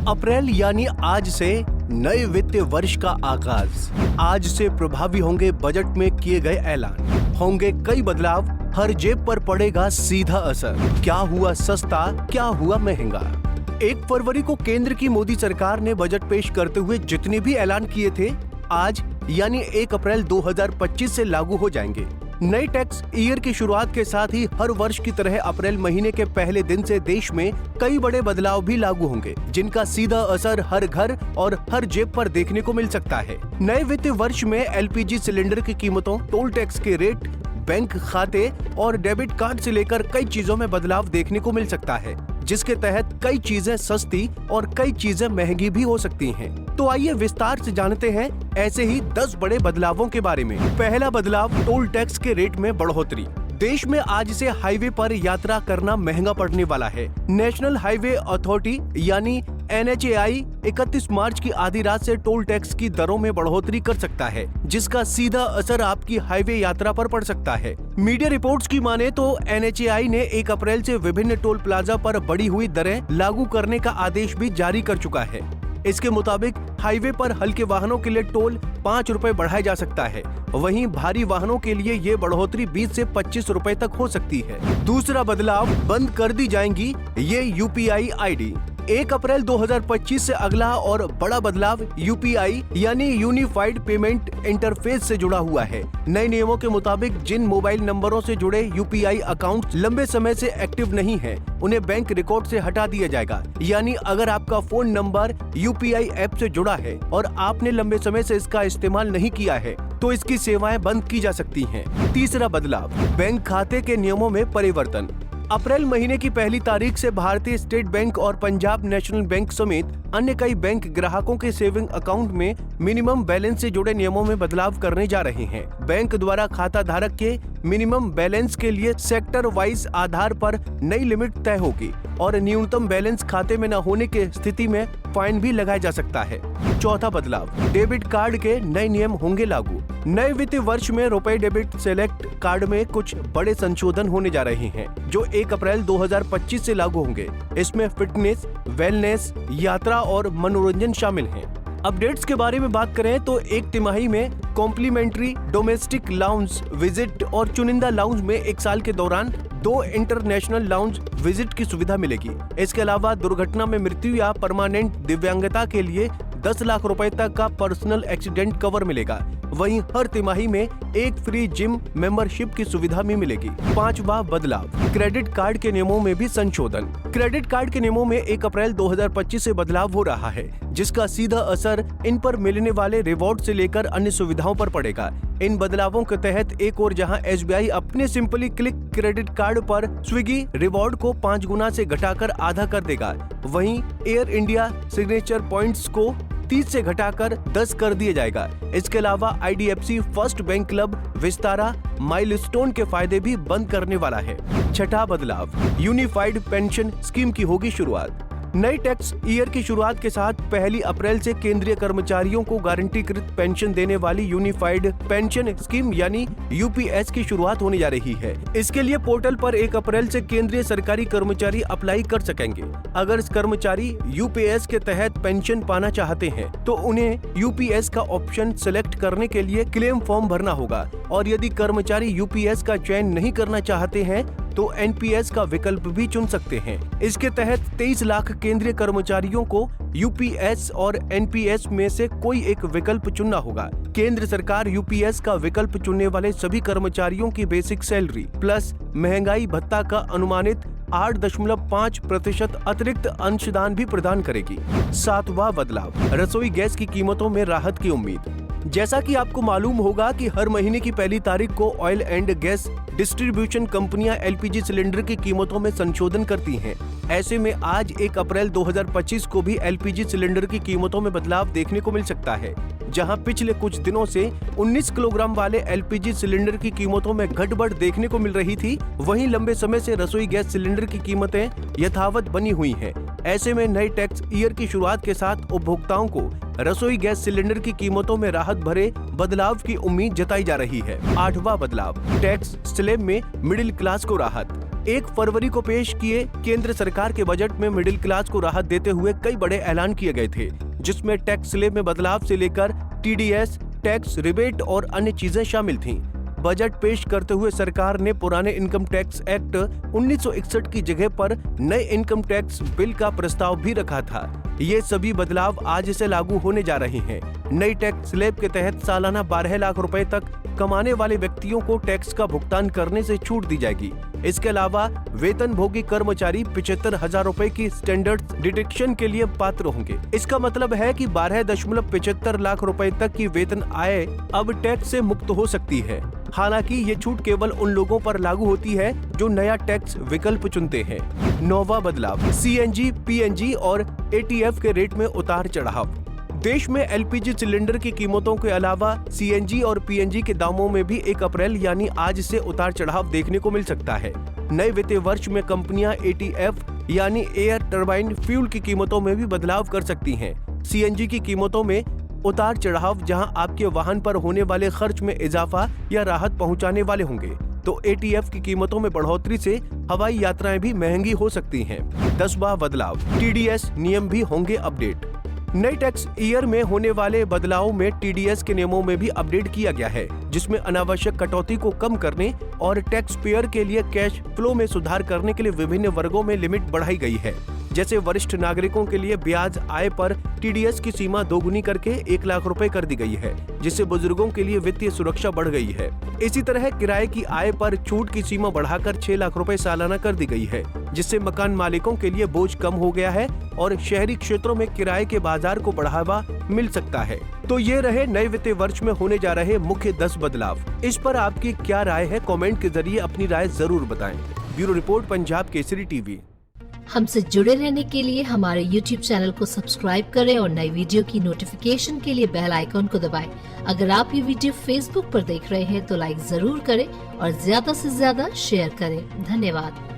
अप्रैल यानी आज से नए वित्तीय वर्ष का आगाज। आज से प्रभावी होंगे बजट में किए गए ऐलान, होंगे कई बदलाव, हर जेब पर पड़ेगा सीधा असर। क्या हुआ सस्ता, क्या हुआ महंगा। 1 फरवरी को केंद्र की मोदी सरकार ने बजट पेश करते हुए जितने भी ऐलान किए थे, आज यानी 1 अप्रैल 2025 से लागू हो जाएंगे। नए टैक्स ईयर की शुरुआत के साथ ही हर वर्ष की तरह अप्रैल महीने के पहले दिन से देश में कई बड़े बदलाव भी लागू होंगे, जिनका सीधा असर हर घर और हर जेब पर देखने को मिल सकता है। नए वित्तीय वर्ष में एलपीजी सिलेंडर की कीमतों, टोल टैक्स के रेट, बैंक खाते और डेबिट कार्ड से लेकर कई चीजों में बदलाव देखने को मिल सकता है, जिसके तहत कई चीजें सस्ती और कई चीजें महंगी भी हो सकती हैं। तो आइए विस्तार से जानते हैं ऐसे ही 10 बड़े बदलावों के बारे में। पहला बदलाव, टोल टैक्स के रेट में बढ़ोतरी। देश में आज से हाईवे पर यात्रा करना महंगा पड़ने वाला है। नेशनल हाईवे अथॉरिटी यानी NHAI 31 मार्च की आधी रात से टोल टैक्स की दरों में बढ़ोतरी कर सकता है, जिसका सीधा असर आपकी हाईवे यात्रा पर पड़ सकता है। मीडिया रिपोर्ट्स की माने तो NHAI ने 1 अप्रैल से विभिन्न टोल प्लाजा पर बढ़ी हुई दरें लागू करने का आदेश भी जारी कर चुका है। इसके मुताबिक हाईवे पर हल्के वाहनों के लिए टोल 5 रुपए बढ़ाया जा सकता है, वहीं भारी वाहनों के लिए ये बढ़ोतरी 20 से 25 रुपए तक हो सकती है। दूसरा बदलाव, बंद कर दी जाएंगी ये UPI ID। 1 अप्रैल 2025 से अगला और बड़ा बदलाव UPI यानी यूनिफाइड पेमेंट इंटरफेस से जुड़ा हुआ है। नए नियमों के मुताबिक जिन मोबाइल नंबरों से जुड़े UPI अकाउंट लंबे समय से एक्टिव नहीं है, उन्हें बैंक रिकॉर्ड से हटा दिया जाएगा। यानी अगर आपका फोन नंबर UPI ऐप से जुड़ा है और आपने लंबे समय से इसका इस्तेमाल नहीं किया है, तो इसकी सेवाएं बंद की जा सकती हैं। तीसरा बदलाव, बैंक खाते के नियमों में परिवर्तन। अप्रैल महीने की पहली तारीख से भारतीय स्टेट बैंक और पंजाब नेशनल बैंक समेत अन्य कई बैंक ग्राहकों के सेविंग अकाउंट में मिनिमम बैलेंस से जुड़े नियमों में बदलाव करने जा रहे हैं। बैंक द्वारा खाता धारक के मिनिमम बैलेंस के लिए सेक्टर वाइज आधार पर नई लिमिट तय होगी और न्यूनतम बैलेंस खाते में न होने की स्थिति में फाइन भी लगाया जा सकता है। चौथा बदलाव, डेबिट कार्ड के नए नियम होंगे लागू। नए वित्तीय वर्ष में रुपए डेबिट सेलेक्ट कार्ड में कुछ बड़े संशोधन होने जा रहे हैं, जो 1 अप्रैल 2025 से लागू होंगे। इसमें फिटनेस, वेलनेस, यात्रा और मनोरंजन शामिल हैं। अपडेट्स के बारे में बात करें तो 1 तिमाही में कॉम्प्लीमेंट्री डोमेस्टिक लाउंज विजिट और चुनिंदा लाउंज में 1 साल के दौरान 2 इंटरनेशनल लाउंज विजिट की सुविधा मिलेगी। इसके अलावा दुर्घटना में मृत्यु या परमानेंट दिव्यांगता के लिए 10 लाख रुपए तक का पर्सनल एक्सीडेंट कवर मिलेगा। वहीं हर तिमाही में 1 फ्री जिम मेंबरशिप की सुविधा भी मिलेगी। 5वां बदलाव, क्रेडिट कार्ड के नियमों में भी संशोधन। क्रेडिट कार्ड के नियमों में 1 अप्रैल 2025 से बदलाव हो रहा है, जिसका सीधा असर इन पर मिलने वाले रिवॉर्ड से लेकर अन्य सुविधाओं पर पड़ेगा। इन बदलावों के तहत एक और जहां SBI अपने सिंपली क्लिक क्रेडिट कार्ड पर स्विगी रिवॉर्ड को 5 गुना से घटाकर आधा कर देगा, वहीं एयर इंडिया सिग्नेचर पॉइंट्स को 30 से घटाकर 10 कर दिया जाएगा। इसके अलावा IDFC first bank club Vistara milestone के फायदे भी बंद करने वाला है। छठा बदलाव, यूनिफाइड पेंशन स्कीम की होगी शुरुआत। नए टैक्स ईयर की शुरुआत के साथ 1 अप्रैल से केंद्रीय कर्मचारियों को गारंटीकृत पेंशन देने वाली यूनिफाइड पेंशन स्कीम यानी UPS की शुरुआत होने जा रही है। इसके लिए पोर्टल पर 1 अप्रैल से केंद्रीय सरकारी कर्मचारी अप्लाई कर सकेंगे। अगर कर्मचारी UPS के तहत पेंशन पाना चाहते हैं, तो उन्हें UPS का ऑप्शन सेलेक्ट करने के लिए क्लेम फॉर्म भरना होगा, और यदि कर्मचारी UPS का चयन नहीं करना चाहते हैं तो NPS का विकल्प भी चुन सकते हैं। इसके तहत 23 लाख केंद्रीय कर्मचारियों को UPS और NPS में से कोई एक विकल्प चुनना होगा। केंद्र सरकार UPS का विकल्प चुनने वाले सभी कर्मचारियों की बेसिक सैलरी प्लस महंगाई भत्ता का अनुमानित 8.5% अतिरिक्त अंशदान भी प्रदान करेगी। 7वां बदलाव, रसोई गैस की कीमतों में राहत की उम्मीद। जैसा कि आपको मालूम होगा कि हर महीने की पहली तारीख को ऑयल एंड गैस डिस्ट्रीब्यूशन कंपनियां LPG सिलेंडर की कीमतों में संशोधन करती हैं। ऐसे में आज 1 अप्रैल 2025 को भी LPG सिलेंडर की कीमतों में बदलाव देखने को मिल सकता है। जहां पिछले कुछ दिनों से 19 किलोग्राम वाले LPG सिलेंडर की कीमतों में घटबढ़ देखने को मिल रही थी, वहीं लंबे समय से रसोई गैस सिलेंडर की कीमतें यथावत बनी हुई हैं। ऐसे में नए टैक्स ईयर की शुरुआत के साथ उपभोक्ताओं को रसोई गैस सिलेंडर की कीमतों में राहत भरे बदलाव की उम्मीद जताई जा रही है। 8वां बदलाव, टैक्स स्लैब में मिडिल क्लास को राहत। 1 फरवरी को पेश किए केंद्र सरकार के बजट में मिडिल क्लास को राहत देते हुए कई बड़े ऐलान किए गए थे, जिसमें टैक्स स्लैब में बदलाव से लेकर टीडीएस, टैक्स रिबेट और अन्य चीजें शामिल थीं। बजट पेश करते हुए सरकार ने पुराने इनकम टैक्स एक्ट 1961 की जगह पर नए इनकम टैक्स बिल का प्रस्ताव भी रखा था। ये सभी बदलाव आज से लागू होने जा रहे हैं। नई टैक्स स्लैब के तहत सालाना 12 लाख रुपए तक कमाने वाले व्यक्तियों को टैक्स का भुगतान करने से छूट दी जाएगी। इसके अलावा वेतनभोगी कर्मचारी 75,000 रुपए की स्टैंडर्ड डिडक्शन के लिए पात्र होंगे। इसका मतलब है कि 12.75 लाख रुपए तक की वेतन आय अब टैक्स से मुक्त हो सकती है। हालांकि ये छूट केवल उन लोगों पर लागू होती है जो नया टैक्स विकल्प चुनते हैं। 9वां बदलाव, सीएनजी, पीएनजी और एटीएफ के रेट में उतार चढ़ाव। देश में एलपीजी सिलेंडर की कीमतों के अलावा सीएनजी और पीएनजी के दामों में भी 1 अप्रैल यानी आज से उतार चढ़ाव देखने को मिल सकता है। नए वित्तीय वर्ष में कंपनियां एटीएफ यानी एयर टरबाइन फ्यूल की कीमतों में भी बदलाव कर सकती हैं। सीएनजी की कीमतों में उतार चढ़ाव जहां आपके वाहन पर होने वाले खर्च में इजाफा या राहत पहुंचाने वाले होंगे, तो एटीएफ की कीमतों में बढ़ोतरी से हवाई यात्राएं भी महंगी हो सकती हैं। 10वां बदलाव, टीडीएस नियम भी होंगे अपडेट। नए टैक्स ईयर में होने वाले बदलाव में टीडीएस के नियमों में भी अपडेट किया गया है, जिसमें अनावश्यक कटौती को कम करने और टैक्स पेयर के लिए कैश फ्लो में सुधार करने के लिए विभिन्न वर्गों में लिमिट बढ़ाई गई है। जैसे वरिष्ठ नागरिकों के लिए ब्याज आय पर टीडीएस की सीमा दोगुनी करके 1 लाख रुपए कर दी गई है, जिससे बुजुर्गों के लिए वित्तीय सुरक्षा बढ़ गई है। इसी तरह किराए की आय पर छूट की सीमा बढ़ाकर 6 लाख रुपए सालाना कर दी गई है, जिससे मकान मालिकों के लिए बोझ कम हो गया है और शहरी क्षेत्रों में किराए के बाजार को बढ़ावा मिल सकता है। तो ये रहे नए वित्तीय वर्ष में होने जा रहे मुख्य 10 बदलाव। इस पर आपकी क्या राय है? कमेंट के जरिए अपनी राय जरूर बताएं। Bureau report, Punjab Kesari TV. हमसे जुड़े रहने के लिए हमारे YouTube चैनल को सब्सक्राइब करें और नई वीडियो की नोटिफिकेशन के लिए बेल आइकॉन को दबाएं। अगर आप ये वीडियो Facebook पर देख रहे हैं तो लाइक जरूर करें और ज्यादा से ज्यादा शेयर करें। धन्यवाद।